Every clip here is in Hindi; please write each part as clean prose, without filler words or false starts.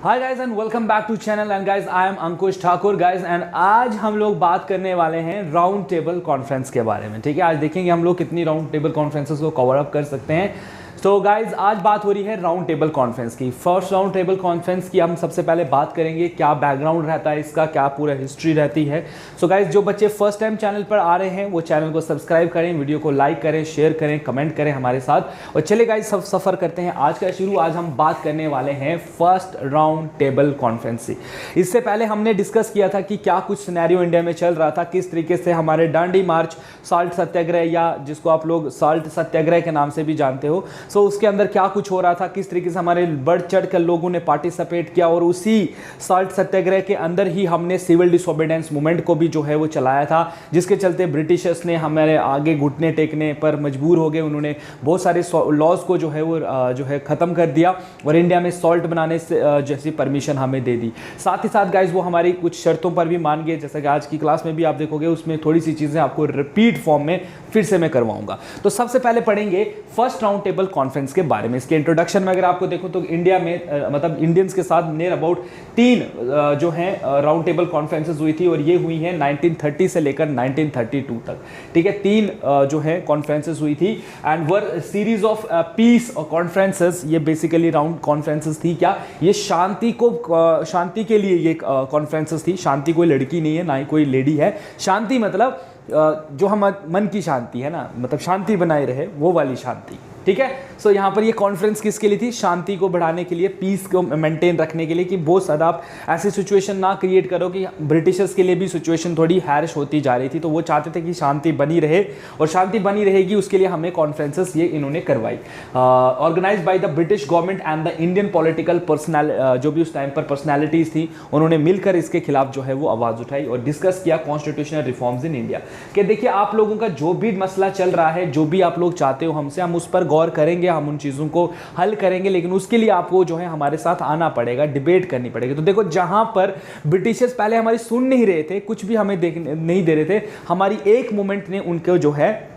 Hi guys and welcome back to channel and guys I am Ankush Thakur guys and आज हम लोग बात करने वाले हैं राउंड टेबल कॉन्फ्रेंस के बारे में। ठीक है, आज देखेंगे हम लोग कितनी राउंड टेबल कॉन्फ्रेंसेस को कवर अप कर सकते हैं। तो गाइज आज बात हो रही है राउंड टेबल कॉन्फ्रेंस की। फर्स्ट राउंड टेबल कॉन्फ्रेंस की हम सबसे पहले बात करेंगे, क्या बैकग्राउंड रहता है इसका, क्या पूरा हिस्ट्री रहती है। सो गाइज जो बच्चे फर्स्ट टाइम चैनल पर आ रहे हैं वो चैनल को सब्सक्राइब करें, वीडियो को लाइक करें, शेयर करें, कमेंट करें हमारे साथ। और चले गाइज सब सफ़र करते हैं आज का शुरू। आज हम बात करने वाले हैं फर्स्ट राउंड टेबल कॉन्फ्रेंस से। इससे पहले हमने डिस्कस किया था कि क्या कुछ सिनेरियो इंडिया में चल रहा था, किस तरीके से हमारे डांडी मार्च, साल्ट सत्याग्रह या जिसको आप लोग साल्ट सत्याग्रह के नाम से भी जानते हो, सो उसके अंदर क्या कुछ हो रहा था, किस तरीके से हमारे बढ़ चढ़ कर लोगों ने पार्टिसिपेट किया। और उसी साल्ट सत्याग्रह के अंदर ही हमने सिविल डिसोबीडियंस मूवमेंट को भी जो है वो चलाया था, जिसके चलते ब्रिटिशर्स ने हमारे आगे घुटने टेकने पर मजबूर हो गए। उन्होंने बहुत सारे लॉज को जो है वो ख़त्म कर दिया और इंडिया में सॉल्ट बनाने से जैसी परमिशन हमें दे दी। साथ ही साथ गाइज वो हमारी कुछ शर्तों पर भी मान गए, जैसा कि आज की क्लास में भी आप देखोगे उसमें थोड़ी सी चीज़ें आपको रिपीट फॉर्म में फिर से मैं करवाऊंगा। तो सबसे पहले पढ़ेंगे फर्स्ट राउंड टेबल कॉन्फ्रेंस के बारे में। इसके इंट्रोडक्शन में अगर आपको देखो तो इंडिया में मतलब इंडियंस के साथ नियर अबाउट 3 जो है राउंड टेबल कॉन्फ्रेंसेस हुई थी और ये हुई हैं 1930 से लेकर 1932 तक। ठीक है, 3 जो है कॉन्फ्रेंसेस हुई थी and were series of peace conferences. ये बेसिकली राउंड कॉन्फ्रेंसेस थी। क्या ये शांति के लिए ये कॉन्फ्रेंसेस थी। शांति कोई लड़की नहीं है, ना ही कोई लेडी है। शांति मतलब जो हम मन की शांति है ना, मतलब शांति बनाए रहे वो वाली शांति। ठीक है, सो यहाँ पर ये कॉन्फ्रेंस किसके लिए थी? शांति को बढ़ाने के लिए, पीस को मेंटेन रखने के लिए, कि बहुत ज़्यादा आप ऐसी सिचुएशन ना क्रिएट करो कि ब्रिटिशर्स के लिए भी सिचुएशन थोड़ी हैरिश होती जा रही थी। तो वो चाहते थे कि शांति बनी रहे और शांति बनी रहेगी उसके लिए हमें कॉन्फ्रेंसेस ये इन्होंने करवाई। Organise by the British government and the Indian political जो भी उस टाइम पर पर्सनैलिटीज़ थी, उन्होंने मिलकर इसके खिलाफ जो है वो आवाज़ उठाई और डिस्कस किया कॉन्स्टिट्यूशनल रिफॉर्म्स इन इंडिया। कि देखिए आप लोगों का जो भी मसला चल रहा है, जो भी आप लोग चाहते हो हमसे, हम उस पर गौर करेंगे, हम उन चीज़ों को हल करेंगे, लेकिन उसके लिए आपको जो है हमारे साथ आना पड़ेगा, डिबेट करनी पड़ेगी। तो देखो जहां पर ब्रिटिशर्स पहले हमारी सुन नहीं रहे थे, कुछ भी हमें देखने नहीं दे रहे थे, हमारी एक मूवमेंट ने उनको जो है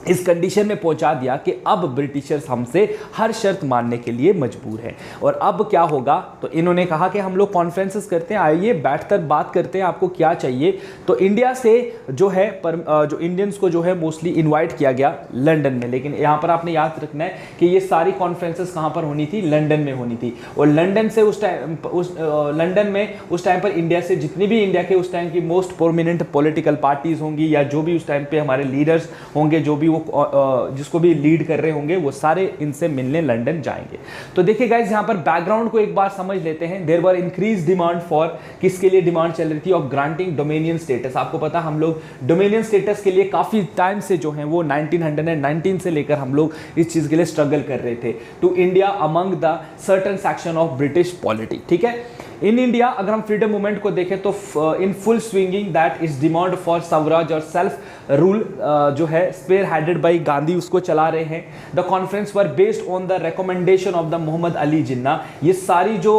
इस कंडीशन में पहुंचा दिया कि अब ब्रिटिशर्स हमसे हर शर्त मानने के लिए मजबूर है। और अब क्या होगा, तो इन्होंने कहा कि हम लोग कॉन्फ्रेंसेस करते हैं, आइए बैठकर बात करते हैं, आपको क्या चाहिए। तो इंडिया से जो है जो इंडियंस को जो है मोस्टली इनवाइट किया गया लंदन में। लेकिन यहाँ पर आपने याद रखना है कि ये सारी कॉन्फ्रेंसेस कहाँ पर होनी थी? लंदन में होनी थी। और लंदन से लंदन में उस टाइम पर इंडिया से जितनी भी इंडिया के उस टाइम की मोस्ट प्रोमिनेंट पॉलिटिकल पार्टीज होंगी या जो भी उस टाइम पे हमारे लीडर्स होंगे, जो भी वो जिसको भी लीड कर रहे होंगे, वो सारे इनसे मिलने लंदन जाएंगे। तो देखिए गाइस यहाँ पर बैकग्राउंड को एक बार समझ लेते हैं। There were increase demand for, किसके लिए डिमांड चल रही थी? Of granting dominion status. आपको पता हम लोग डोमिनियन स्टेटस के लिए काफी टाइम से जो है वो 1919 से लेकर हम लोग इस चीज के लिए स्ट्रगल कर रहे थे to India among the certain section of British polity. ठीक है, इन इंडिया अगर हम फ्रीडम मूवमेंट को देखें तो in full swinging that is demand for Swaraj और सेल्फ रूल जो है स्पेयर हेडेड बाई गांधी, उसको चला रहे हैं। The conference were based on the recommendation of the Mohammad Ali Jinnah. ये सारी जो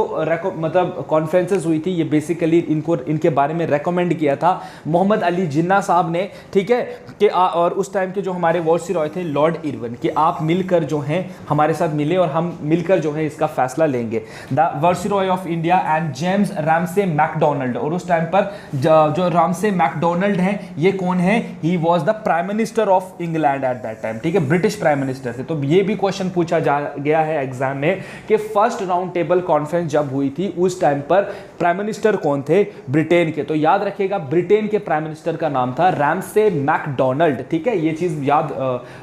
मतलब कॉन्फ्रेंसेस हुई थी, ये बेसिकली इनके बारे में रेकमेंड किया था मोहम्मद अली जिन्ना साहब ने। ठीक है, कि और उस टाइम के जो हमारे वायसरॉय थे लॉर्ड इरविन, कि आप मिलकर जो हैं हमारे साथ मिले और हम मिलकर जो है इसका फैसला लेंगे। The viceroy of India and James Ramsay McDonald. और उस टाइम पर जो रामसे मैकडोनाल्ड हैं, ये कौन है? He was the prime minister of England at that time. ठीक है, ब्रिटिश प्राइम मिनिस्टर थे। तो ये भी क्वेश्चन पूछा गया है एग्जाम में कि फर्स्ट राउंड टेबल कॉन्फ्रेंस जब हुई थी उस टाइम पर प्राइम मिनिस्टर कौन थे? ब्रिटेन के। तो याद रखिएगा ब्रिटेन के प्राइम मिनिस्टर का नाम था रामसे मैकडोनाल्ड। ठीक है, ये चीज याद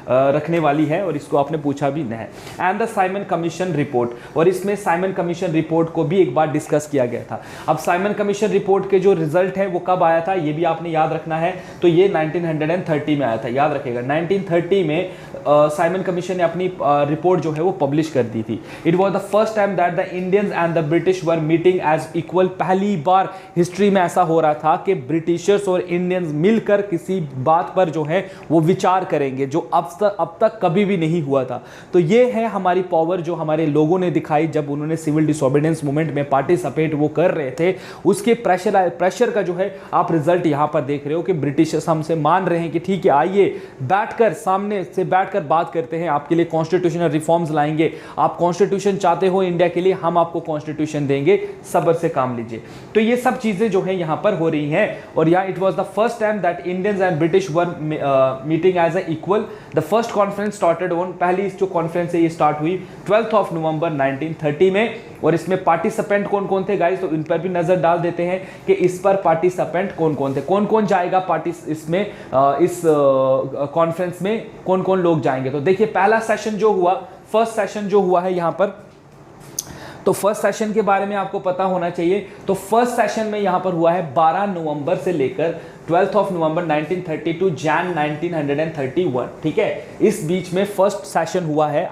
रखने वाली है और इसको आपने पूछा भी है। And the Simon commission report, और इसमें साइमन कमीशन रिपोर्ट को भी एक बार डिस्कस किया गया था। अब साइमन कमीशन रिपोर्ट के जो रिजल्ट है वो कब आया था, ये भी आपने याद रखना है। तो ये 1930 में आया था, याद रखिएगा। 1930 में साइमन कमीशन ने अपनी रिपोर्ट जो है वो पब्लिश कर दी थी। It was the first time that the Indians and the British were meeting as equal. पहली बार हिस्ट्री में ऐसा हो रहा था कि ब्रिटिशर्स और इंडियंस मिलकर किसी बात पर जो है वो विचार करेंगे, जो अब तक कभी भी नहीं हुआ था। तो ये है हमारी पावर जो हमारे लोगों ने दिखाई जब उन्होंने सिविल डिसोबीडियंस मूवमेंट में पार्टिसिपेट पार्टिसिपेट वो कर रहे थे, उसके प्रेशर का जो है आप रिजल्ट यहाँ पर देख रहे हो कि ब्रिटिशर्स हमसे मान रहे हैं कि ठीक है, आइए बैठकर सामने से बैठकर बात करते हैं, आपके लिए कॉन्स्टिट्यूशनल रिफॉर्म्स लाएंगे, आप कॉन्स्टिट्यूशन चाहते हो इंडिया के लिए, हम आपको कॉन्स्टिट्यूशन देंगे, सब्र से काम लीजिए। तो ये सब चीजें जो है यहाँ पर हो रही हैं। और यहाँ it was the first time that Indians and British were meeting as a equal. The first conference started on, पहली जो कॉन्फ्रेंस है ये स्टार्ट हुई 12 ऑफ नवंबर 1930 में। और इसमें पार्टिसिपेंट कौन कौन थे गाइस, तो इन पर भी नजर डाल देते हैं कि इस पर पार्टिसिपेंट कौन कौन थे, कौन कौन जाएगा इसमें, इस कॉन्फ्रेंस में कौन कौन लोग जाएंगे। तो देखिए पहला सेशन जो हुआ, फर्स्ट सेशन जो हुआ है यहाँ पर, तो फर्स्ट सेशन के बारे में आपको पता होना चाहिए। तो फर्स्ट सेशन में यहां पर हुआ है 12 नवंबर से लेकर 12 ऑफ नवंबर 1930 टू जैन 1931, ठीक है। इस बीच में फर्स्ट सेशन हुआ है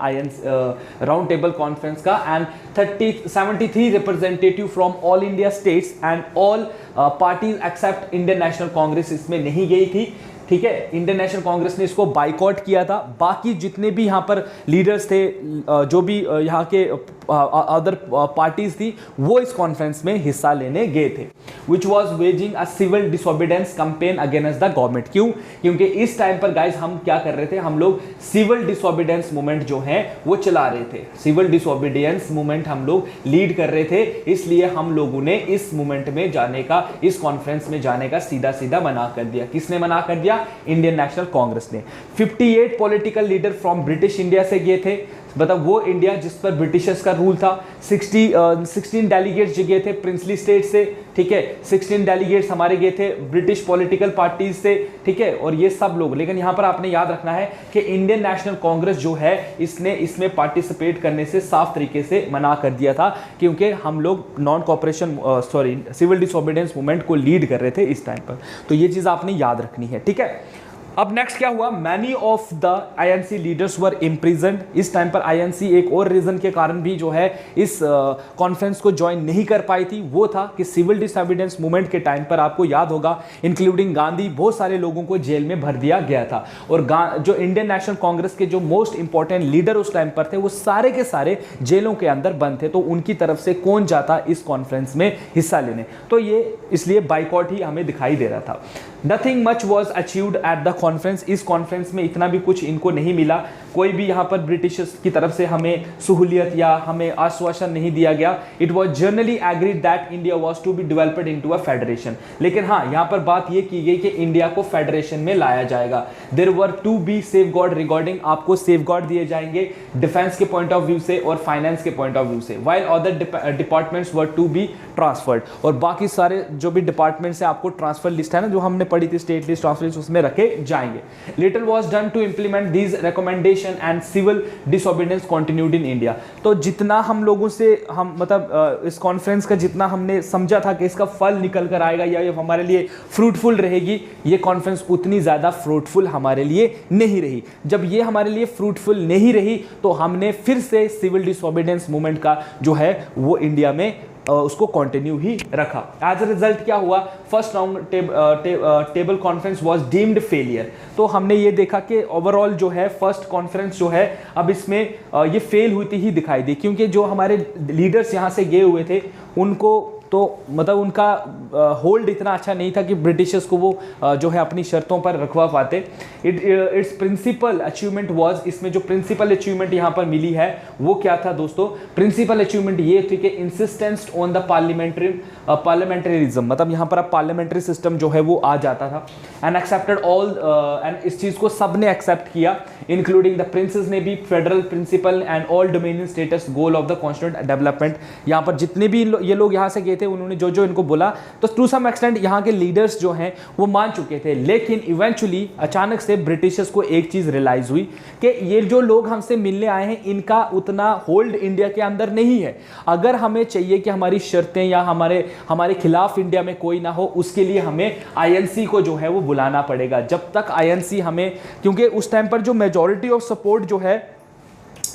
राउंड टेबल कॉन्फ्रेंस का। And 73 representative from all India states and all parties except Indian National Congress इसमें नहीं गई थी, ठीक है। इंडियन नेशनल कांग्रेस ने इसको बाइकआउट किया था। बाकी जितने भी यहाँ पर लीडर्स थे, जो भी यहाँ के अदर पार्टीज थी, वो इस कॉन्फ्रेंस में हिस्सा लेने गए थे। Which was waging a civil disobedience campaign against the government. क्यों? क्योंकि इस टाइम पर गाइस हम क्या कर रहे थे, हम लोग सिविल डिसोबीडियंस मूवमेंट जो है वो चला रहे थे। सिविल डिसोबीडियंस मूवमेंट हम लोग लीड कर रहे थे, इसलिए हम लोगों ने इस मूवमेंट में जाने का, इस कॉन्फ्रेंस में जाने का सीधा सीधा मना कर दिया। किसने मना कर दिया? इंडियन नेशनल कांग्रेस ने। 58 political leader from British India से गए थे, मतलब वो इंडिया जिस पर ब्रिटिशर्स का रूल था। 16 डेलीगेट्स गए थे प्रिंसली स्टेट से, ठीक है। 16 डेलीगेट्स हमारे गए थे ब्रिटिश पॉलिटिकल पार्टीज से, ठीक है। और ये सब लोग, लेकिन यहां पर आपने याद रखना है कि इंडियन नेशनल कांग्रेस जो है इसने इसमें पार्टिसिपेट करने से साफ तरीके से मना कर दिया था, क्योंकि हम लोग non cooperation civil disobedience movement को लीड कर रहे थे इस टाइम पर। तो ये चीज आपने याद रखनी है, ठीक है। अब नेक्स्ट क्या हुआ, many of the INC leaders were imprisoned. इस टाइम पर आईएनसी एक और रीजन के कारण भी जो है इस कॉन्फ्रेंस को ज्वाइन नहीं कर पाई थी, वो था कि सिविल डिसोबीडियंस मूवमेंट के टाइम पर आपको याद होगा, इंक्लूडिंग गांधी, बहुत सारे लोगों को जेल में भर दिया गया था। और जो इंडियन नेशनल कांग्रेस के जो मोस्ट इंपॉर्टेंट लीडर उस टाइम पर थे, वो सारे के सारे जेलों के अंदर बंद थे। तो उनकी तरफ से कौन जाता इस कॉन्फ्रेंस में हिस्सा लेने, तो ये इसलिए बाइकआउट ही हमें दिखाई दे रहा था। Nothing much was achieved at the conference. इस कॉन्फ्रेंस में इतना भी कुछ इनको नहीं मिला, कोई भी यहाँ पर ब्रिटिशर्स की तरफ से हमें सहूलियत या हमें आश्वासन नहीं दिया गया। It was generally agreed that India was to be developed into a federation. लेकिन हाँ, यहाँ पर बात यह की गई कि इंडिया को फेडरेशन में लाया जाएगा। There were to be safeguard regarding, आपको सेफगार्ड दिए जाएंगे डिफेंस के पॉइंट ऑफ व्यू से और फाइनेंस के पॉइंट ऑफ व्यू से। While other departments were to be transferred, और बाकी सारे जो भी डिपार्टमेंट्स है आपको ट्रांसफर लिस्ट है ना जो हमने पढ़ी थी, स्टेट लिस्ट, ट्रांसफर लिस्ट, उसमें रखे जाएंगे। Little was done to implement these recommendation and civil disobedience continued in India. तो जितना हम लोगों से हम मतलब इस कॉन्फ्रेंस का जितना हमने समझा था कि इसका फल निकल कर आएगा या ये हमारे लिए फ्रूटफुल रहेगी, ये कॉन्फ्रेंस उतनी ज्यादा फ्रूटफुल हमारे लिए नहीं रही। जब ये हमारे लिए फ्रूटफुल नहीं रही तो हमने फिर से सिविल डिसोबीडियंस मूवमेंट का जो है वो इंडिया में उसको कंटिन्यू ही रखा। एज अ रिजल्ट क्या हुआ, first round table conference was deemed failure. तो हमने ये देखा कि ओवरऑल जो है फर्स्ट कॉन्फ्रेंस जो है अब इसमें ये फेल होती ही दिखाई दी, क्योंकि जो हमारे लीडर्स यहाँ से गए हुए थे उनको तो मतलब उनका होल्ड इतना अच्छा नहीं था कि ब्रिटिशर्स को वो जो है अपनी शर्तों पर रखवा पाते। इट्स प्रिंसिपल अचीवमेंट वाज, इसमें जो प्रिंसिपल अचीवमेंट यहाँ पर मिली है वो क्या था दोस्तों, प्रिंसिपल अचीवमेंट ये थी कि इंसिस्टेंस ऑन द पार्लियामेंटरिज्म, मतलब यहाँ पर अब पार्लियामेंट्री सिस्टम जो है वो आ जाता था। एंड एक्सेप्टेड ऑल, एंड इस चीज़ को सब ने एक्सेप्ट किया, इंक्लूडिंग द प्रिंसेस ने भी, federal principle and all dominion status goal of the constituent development. यहाँ पर जितने भी ये लोग यहाँ से थे उन्होंने जो जो इनको बोला तो टू सम एक्सटेंट यहाँ के लीडर्स जो हैं वो मान चुके थे। लेकिन इवेंचुअली अचानक से ब्रिटिशर्स को एक चीज रियलाइज हुई कि ये जो लोग हमसे मिलने आए हैं इनका उतना होल्ड इंडिया के अंदर नहीं है। अगर हमें चाहिए कि हमारी शर्तें या हमारे खिलाफ इंडिया में कोई ना हो, उसके लिए हमें आईएनसी को जो है वो बुलाना पड़ेगा। जब तक आईएनसी हमें, क्योंकि उस टाइम पर जो मेजॉरिटी ऑफ सपोर्ट जो है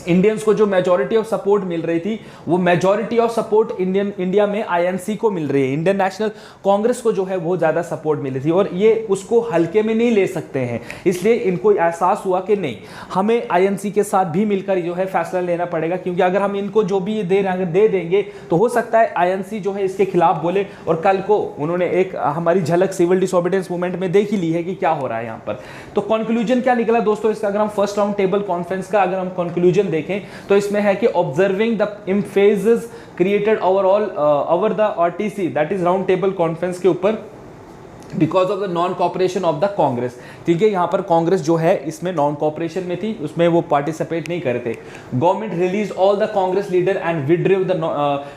इंडियंस को जो मेजॉरिटी ऑफ सपोर्ट मिल रही थी वो मेजॉरिटी ऑफ सपोर्ट इंडिया में आईएनसी को मिल रही है, इंडियन नेशनल कांग्रेस को जो है वो ज्यादा सपोर्ट मिली थी और ये उसको हल्के में नहीं ले सकते हैं। इसलिए इनको एहसास हुआ कि नहीं, हमें आईएनसी के साथ भी मिलकर जो है फैसला लेना पड़ेगा, क्योंकि अगर हम इनको जो भी दे देंगे तो हो सकता है आईएनसी जो है इसके खिलाफ बोले। और कल को उन्होंने एक हमारी झलक सिविल डिसोबीडियंस मूवमेंट में देख ही ली है कि क्या हो रहा है यहाँ पर। तो कंक्लूजन क्या निकला दोस्तों इसका, अगर हम फर्स्ट राउंड टेबल कॉन्फ्रेंस का अगर हम कंक्लूजन देखें तो इसमें है कि observing the emphases created overall over the RTC, that is round table conference के ऊपर, because of the non cooperation of the Congress. ठीक है, यहाँ पर कांग्रेस जो है इसमें नॉन कॉपरेशन में थी, उसमें वो पार्टिसिपेट नहीं कर रहे थे। Government release all the Congress leader and withdrew the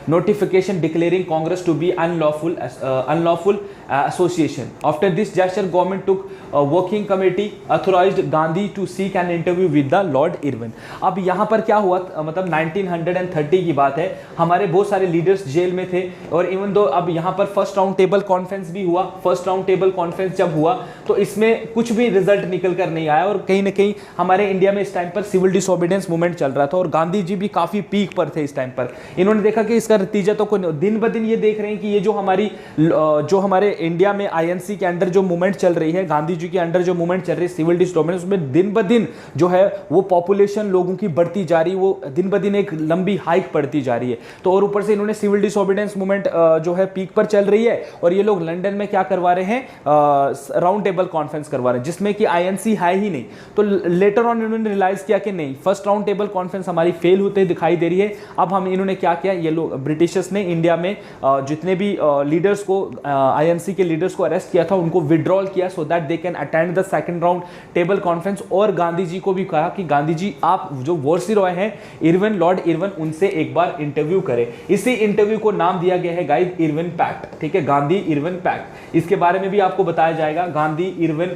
notification declaring Congress to be unlawful association. After this gesture government took working committee authorised Gandhi to seek an interview with the Lord Irwin. अब यहाँ पर क्या हुआ, मतलब 1930 की बात है, हमारे बहुत सारे लीडर्स जेल में थे और इवन दो अब यहाँ पर फर्स्ट राउंड टेबल कॉन्फ्रेंस भी हुआ। फर्स्ट राउंड टेबल कॉन्फ्रेंस जब हुआ तो इसमें कुछ भी रिजल्ट निकल कर नहीं आया और कहीं ना कहीं हमारे इंडिया में इस टाइम पर सिविल डिसोबीडियंस मूवमेंट चल रहा था और गांधी जी भी काफी पीक पर थे इस टाइम पर। इन्होंने देखा कि इसका नतीजा तो कोई दिन ब दिन ये देख रहे हैं कि ये जो हमारे इंडिया में आईएनसी के अंडर जो मूवमेंट चल रही है, गांधी जी के अंडर जो मूवमेंट चल रही है सिविल डिसोबीडियंस, उसमें दिन ब दिन जो है वो पॉपुलेशन लोगों की बढ़ती जा रही है, वो दिन ब दिन एक लंबी हाइक बढ़ती जा रही है। तो और ऊपर से इन्होंने सिविल डिसोबीडियंस मूवमेंट जो है पीक पर चल रही है और ये लोग लंदन में क्या करवा रहे हैं, राउंड टेबल कॉन्फ्रेंस करवा रहे हैं जिसमें कि आईएनसी है ही नहीं। तो लेटर ऑन इन्होंने रियलाइज किया कि नहीं, फर्स्ट राउंड टेबल कॉन्फ्रेंस हमारी फेल होते दिखाई दे रही है। अब हम इन्होंने क्या किया, ये लोग ब्रिटिशर्स ने इंडिया में जितने भी लीडर्स को आईएनसी के लीडर्स को अरेस्ट किया था उनको विड्रॉल किया so that they can attend the second round table conference. और गांधी जी को भी कहा कि गांधी जी आप जो वॉयसरॉय हैं इरविन, लॉर्ड इरविन, उनसे एक बार इंटरव्यू करें। इसी इंटरव्यू को नाम दिया गया है गाइस इरविन पैक्ट। ठीक है, गांधी इरविन पैक्ट, इसके बारे में भी आपको बताया जाएगा। गांधी इरविन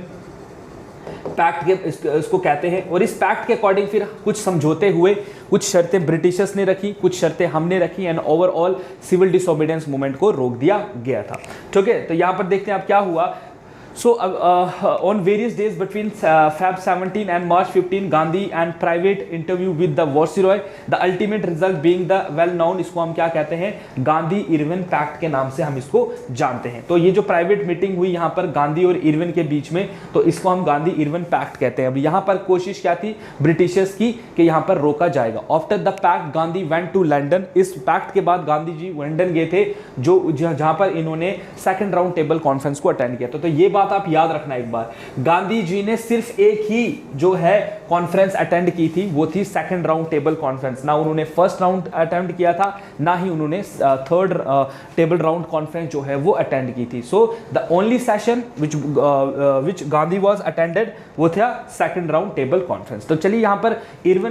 पैक्ट के इसको कहते हैं और इस पैक्ट के अकॉर्डिंग फिर कुछ समझौते हुए, कुछ शर्तें ब्रिटिशर्स ने रखी, कुछ शर्तें हमने रखी and overall civil disobedience movement को रोक दिया गया था। ठीक है, तो यहां पर देखते हैं अब क्या हुआ। So on various days between Feb 17 and March 15, Gandhi and private interview with the Viceroy, the ultimate result being the well known, इसको हम क्या कहते हैं, गांधी इरविन पैक्ट के नाम से हम इसको जानते हैं। तो ये जो प्राइवेट मीटिंग हुई यहाँ पर गांधी और इरविन के बीच में, तो इसको हम गांधी इरविन पैक्ट कहते हैं। अब यहाँ पर कोशिश क्या थी ब्रिटिशर्स की कि यहाँ पर रोका जाएगा। After the pact Gandhi went to London. इस पैक्ट के बाद गांधी जी लंदन गए थे जहाँ पर इन्होंने सेकेंड राउंड टेबल कॉन्फ्रेंस को अटेंड किया था। तो ये बात आप याद रखना एक बार, गांधी जी ने सिर्फ एक ही जो है कॉन्फ्रेंस अटेंड की थी, वो थी सेकंड राउंड टेबल कॉन्फ्रेंस। ना उन्होंने फर्स्ट राउंड अटेंड किया था, ना ही उन्होंने थर्ड टेबल राउंड कॉन्फ्रेंस जो है वो अटेंड की थी। So the only session which Gandhi was attended वो था सेकंड राउंड टेबल कॉन्फ्रेंस। तो चलिए यहाँ पर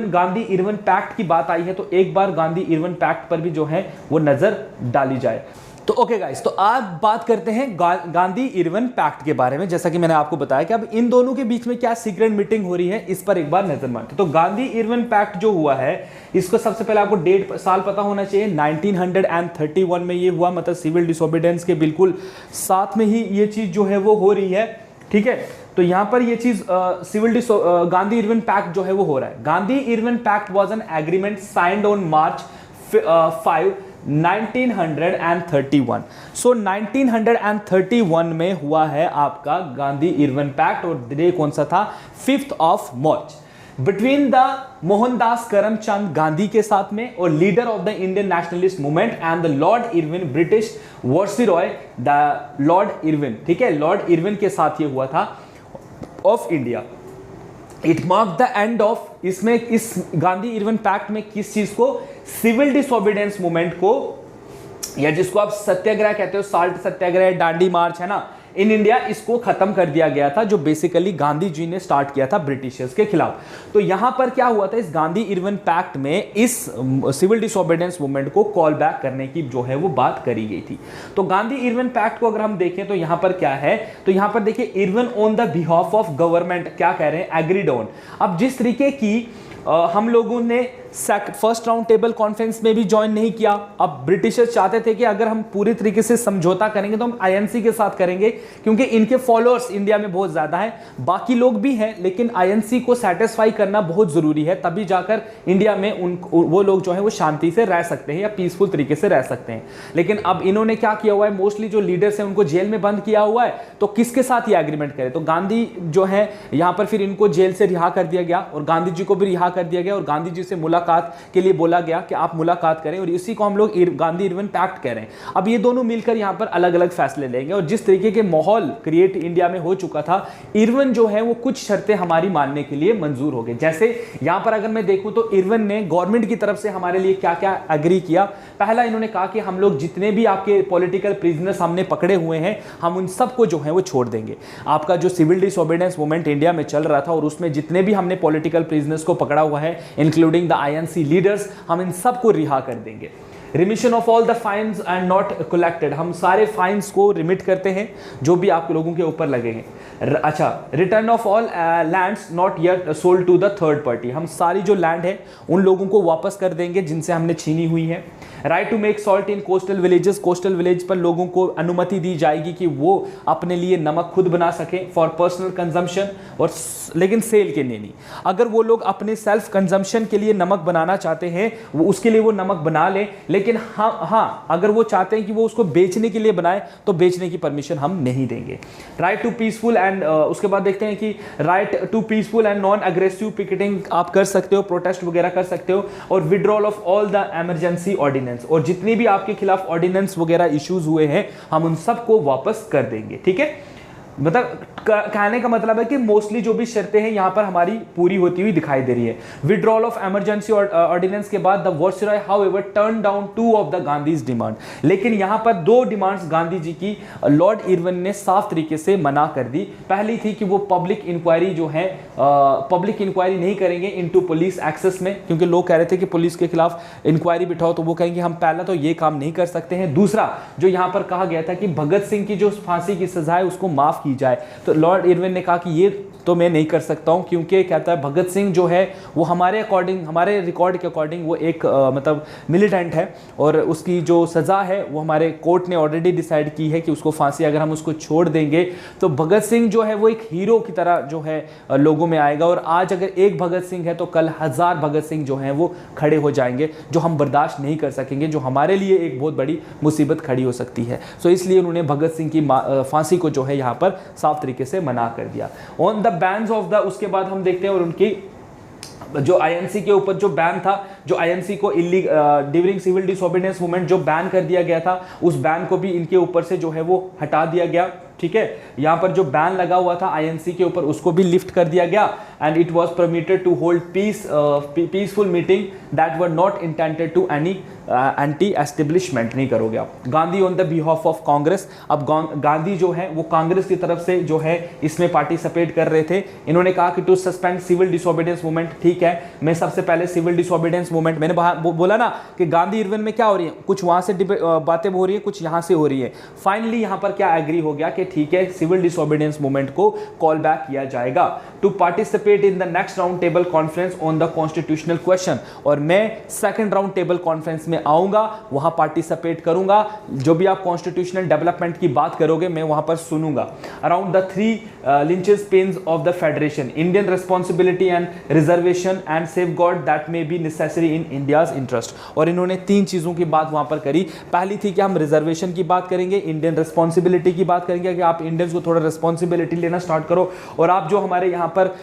गांधी इरविन पैक्ट की बात आई है तो एक बार गांधी इरविन पैक्ट पर भी जो है वो नजर डाली जाए। तो ओके गाइस, तो आज बात करते हैं गांधी इरविन पैक्ट के बारे में। जैसा कि मैंने आपको बताया कि अब इन दोनों के बीच में क्या सीक्रेट मीटिंग हो रही है इस पर एक बार नजर मारते। तो गांधी इरविन पैक्ट जो हुआ है इसको सबसे पहले आपको डेट साल पता होना चाहिए, 1931 में ये हुआ, मतलब सिविल डिसोबीडियंस के बिल्कुल साथ में ही ये चीज जो है वो हो रही है। ठीक है, तो यहां पर ये चीज गांधी इरविन पैक्ट जो है वो हो रहा है। Gandhi Irwin pact was an agreement signed on March 5, 1931। So 1931 में हुआ है आपका गांधी इरविन पैक्ट और डे कौन सा था, 5th of March, between the Mohandas Karamchand Gandhi के साथ में और leader of the Indian nationalist movement and the Lord Irwin, British viceroy the Lord Irwin. ठीक है, लॉर्ड इरविन के साथ ये हुआ था of India. It mark the end of, इसमें इस गांधी इरविन पैक्ट में किस चीज को, सिविल डिसोबीडियंस मूवमेंट को, या जिसको आप सत्याग्रह कहते हो, साल्ट सत्याग्रह, डांडी मार्च है ना, इन इंडिया, इसको खत्म कर दिया गया था जो बेसिकली गांधी जी ने स्टार्ट किया था ब्रिटिशर्स के खिलाफ। तो यहां पर क्या हुआ था, इस गांधी इरविन पैक्ट में इस सिविल डिसोबीडियंस मूवमेंट को कॉल बैक करने की जो है वो बात करी गई थी। तो गांधी इरविन पैक्ट को अगर हम देखें तो यहां पर क्या है, तो यहां पर देखिए Irwin on the behalf of government क्या कह रहे हैं, एग्रीड ऑन। अब जिस तरीके की हम लोगों ने फर्स्ट राउंड टेबल कॉन्फ्रेंस में भी ज्वाइन नहीं किया। अब ब्रिटिशर्स चाहते थे कि अगर हम पूरी तरीके से समझौता करेंगे तो हम आईएनसी के साथ करेंगे, क्योंकि इनके फॉलोअर्स इंडिया में बहुत ज्यादा हैं, बाकी लोग भी हैं, लेकिन आईएनसी को सेटिस्फाई करना बहुत जरूरी है, तभी जाकर इंडिया में वो लोग जो है वो शांति से रह सकते हैं या पीसफुल तरीके से रह सकते हैं। लेकिन अब इन्होंने क्या किया हुआ है, मोस्टली जो लीडर्स हैं उनको जेल में बंद किया हुआ है, तो किसके साथ ये एग्रीमेंट करे? तो गांधी जो है यहां पर फिर इनको जेल से रिहा कर दिया गया और गांधी जी को भी रिहा कर दिया गया और गांधी जी से मुलाकात के लिए बोला गया कि आप मुलाकात करें, और इसी को हम लोग गांधी इरविन पैक्ट कह रहे हैं। अब ये दोनों मिलकर यहां पर अलग अलग फैसले लेंगे, और जिस तरीके के माहौल क्रिएट इंडिया में हो चुका था, इरविन जो है वो कुछ शर्तें हमारी मानने के लिए मंजूर हो गई। जैसे यहां पर अगर मैं देखूं तो इरविन ने गवर्नमेंट की तरफ से हमारे लिए क्या क्या एग्री किया। पहला इन्होंने कहा कि हम लोग जितने भी आपके पॉलिटिकल प्रिजनर्स हमने पकड़े हुए हैं, हम उन सबको जो है वो छोड़ देंगे। आपका जो सिविल डिसोबीडियंस मूवमेंट इंडिया में चल रहा था और उसमें जितने भी हमने पॉलिटिकल प्रिजनर्स को पकड़ा हुआ है, इंक्लूडिंग द आईएनसी लीडर्स, हम इन सबको रिहा कर देंगे। Remission of all the fines and not collected, हम सारे फाइन्स को रिमिट करते हैं जो भी आप लोगों के ऊपर लगेंगे। अच्छा, return of all lands not yet sold to the third party, हम सारी जो लैंड है उन लोगों को वापस कर देंगे जिनसे हमने छीनी हुई है। Right to make salt in coastal villages, coastal village पर लोगों को अनुमति दी जाएगी कि वो अपने लिए नमक खुद बना सकें फॉर पर्सनल कंजम्पशन, और लेकिन सेल के लिए नहीं। अगर वो लोग अपने सेल्फ कंजम्पशन के लिए नमक बनाना चाहते हैं, वो उसके लिए वो नमक बना लें, लेकिन हाँ अगर वो चाहते हैं कि वो उसको बेचने के लिए बनाए तो बेचने की परमिशन हम नहीं देंगे। राइट टू पीसफुल एंड उसके बाद देखते हैं कि right to peaceful and non aggressive picketing आप कर सकते हो, प्रोटेस्ट वगैरह कर सकते हो, और withdrawal of all the emergency ordinance, और जितनी भी आपके खिलाफ ऑर्डिनेंस वगैरह इश्यूज हुए हैं हम उन सबको वापस कर देंगे। ठीक है, मतलब कहने का मतलब है कि मोस्टली जो भी शर्तें हैं यहां पर हमारी पूरी होती हुई दिखाई दे रही है। विड्रॉल ऑफ इमरजेंसी ऑर्डिनेंस के बाद the viceroy however turn down 2 of the Gandhi's demand, लेकिन यहां पर 2 डिमांड्स गांधी जी की लॉर्ड इरविन ने साफ तरीके से मना कर दी। पहली थी कि वो पब्लिक इंक्वायरी जो है पब्लिक इंक्वायरी नहीं करेंगे इनटू पुलिस एक्सेस में, क्योंकि लोग कह रहे थे कि पुलिस के खिलाफ इंक्वायरी बिठाओ, तो वो कहेंगे हम पहला तो ये काम नहीं कर सकते हैं। दूसरा जो यहां पर कहा गया था कि भगत सिंह की जो फांसी की सजा है उसको माफ की जाए, तो लॉर्ड इरविन ने कहा कि ये तो मैं नहीं कर सकता हूं, क्योंकि कहता है भगत सिंह जो है वो हमारे अकॉर्डिंग, हमारे रिकॉर्ड के अकॉर्डिंग वो एक मतलब मिलिटेंट है, और उसकी जो सज़ा है वो हमारे कोर्ट ने ऑलरेडी डिसाइड की है कि उसको फांसी, अगर हम उसको छोड़ देंगे तो भगत सिंह जो है वो एक हीरो की तरह जो है लोगों में आएगा, और आज अगर एक भगत सिंह है तो कल 1000 भगत सिंह जो हैं वो खड़े हो जाएंगे, जो हम बर्दाश्त नहीं कर सकेंगे, जो हमारे लिए एक बहुत बड़ी मुसीबत खड़ी हो सकती है। सो इसलिए उन्होंने भगत सिंह की फांसी को जो है यहाँ पर साफ तरीके से मना कर दिया। On the bans of the, उसके बाद हम देखते हैं और उनकी जो आईएनसी के ऊपर जो बैन था, जो आईएनसी को ड्यूरिंग सिविल डिसोबीडियंस मूवमेंट जो बैन कर दिया गया था, उस बैन को भी इनके ऊपर से जो है वो हटा दिया गया। ठीक है, यहां पर जो बैन लगा हुआ था आईएनसी के ऊपर उसको भी लिफ्ट कर दिया गया, and it was permitted to hold peaceful meeting that were not intended to any anti establishment, नहीं करोगे आप। Gandhi on the behalf of Congress, अब गांधी जो है वो कांग्रेस की तरफ से जो है इसमें पार्टिसिपेट कर रहे थे। इन्होंने कहा कि to suspend civil disobedience movement, ठीक है, मैं सबसे पहले सिविल डिसोबीडियंस मूवमेंट, मैंने बोला ना कि गांधी इरविन में क्या हो रही है, कुछ वहां से बातें हो रही है, कुछ यहां से हो रही है। फाइनली यहां पर क्या एग्री हो गया कि ठीक है, सिविल डिसोबीडियंस मूवमेंट को कॉल बैक किया जाएगा to participate in the next round table conference on the constitutional question, और मैं सेकंड राउंड टेबल कॉन्फ्रेंस में आऊंगा, वहां पार्टिसिपेट करूंगा, जो भी आप कॉन्स्टिट्यूशनल डेवलपमेंट की बात करोगे मैं वहां पर सुनूंगा। Around the 3 linchpins of the federation, Indian responsibility and reservation and safeguard that may be necessary in India's interest, और इन्होंने 3 चीजों की बात वहां पर करी। पहली थी कि हम रिजर्वेशन की बात करेंगे, इंडियन रिस्पॉन्सिबिलिटी की बात करेंगे कि आप इंडियंस को थोड़ा रिस्पॉन्सिबिलिटी लेना स्टार्ट करो, और आप जो हमारे यहाँ पर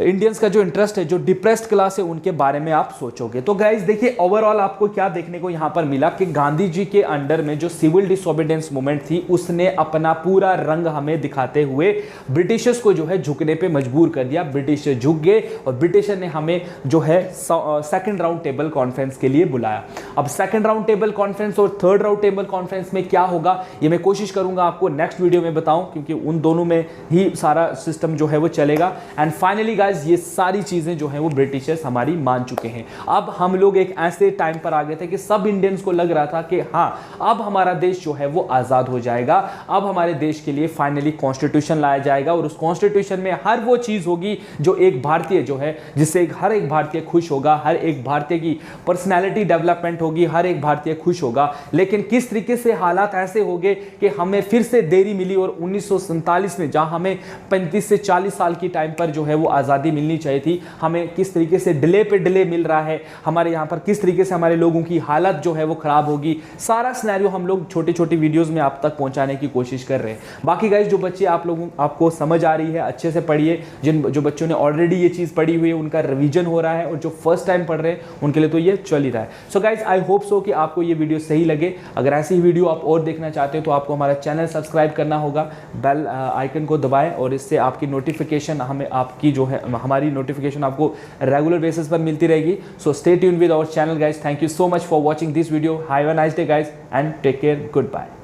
इंडियंस का जो इंटरेस्ट है, जो डिप्रेस्ड क्लास है, उनके बारे में आप सोचोगे। तो गाइस देखिए ओवरऑल आपको क्या देखने को यहां पर मिला कि गांधी जी के अंडर में जो सिविल डिसोबीडियंस मूवमेंट थी उसने अपना पूरा रंग हमें दिखाते हुए ब्रिटिशर्स को जो है झुकने पे मजबूर कर दिया। ब्रिटिशर झुक गए और ब्रिटिशर ने हमें जो है सेकंड राउंड टेबल कॉन्फ्रेंस के लिए बुलाया। अब सेकंड राउंड टेबल कॉन्फ्रेंस और थर्ड राउंड टेबल कॉन्फ्रेंस में क्या होगा ये मैं कोशिश करूंगा आपको नेक्स्ट वीडियो में बताऊं, क्योंकि उन दोनों में ही सारा सिस्टम जो है वो चलेगा। एंड फाइनली गाइज ये सारी चीजें जो है वो ब्रिटिशर्स हमारी मान चुके हैं। अब हम लोग एक ऐसे टाइम पर आ गए थे कि सब इंडियंस को लग रहा था कि हाँ अब हमारा देश जो है वो आजाद हो जाएगा, अब हमारे देश के लिए फाइनली कॉन्स्टिट्यूशन लाया जाएगा और उस कॉन्स्टिट्यूशन में हर वो चीज होगी जो एक भारतीय जो है, जिससे हर एक भारतीय खुश होगा, हर एक भारतीय की पर्सनैलिटी डेवलपमेंट होगी, हर एक भारतीय खुश होगा। लेकिन किस तरीके से हालात ऐसे हो गए कि हमें फिर से देरी मिली और 1947 में जहां हमें 35 से 40 साल की टाइम पर जो है वो आज़ादी मिलनी चाहिए थी, हमें किस तरीके से डिले पे डिले मिल रहा है, हमारे यहाँ पर किस तरीके से हमारे लोगों की हालत जो है वो खराब होगी। सारा सिनेरियो हम लोग छोटी छोटी वीडियोस में आप तक पहुंचाने की कोशिश कर रहे हैं। बाकी गाइस जो बच्चे आपको समझ आ रही है अच्छे से पढ़िए, जो बच्चों ने ऑलरेडी ये चीज़ पढ़ी हुई है उनका रिवीजन हो रहा है और जो फर्स्ट टाइम पढ़ रहे हैं उनके लिए तो ये चल ही रहा है। So guys I hope so कि आपको ये वीडियो सही लगे। अगर ऐसी ही वीडियो आप और देखना चाहते हो तो आपको हमारा चैनल सब्सक्राइब करना होगा, बेल आइकन को दबाएं और इससे आपकी नोटिफिकेशन आपकी जो है हमारी नोटिफिकेशन आपको रेगुलर बेसिस पर मिलती रहेगी। So stay tuned with our channel guys. Thank you so much for watching this video. Have a nice day guys and take care. Good bye.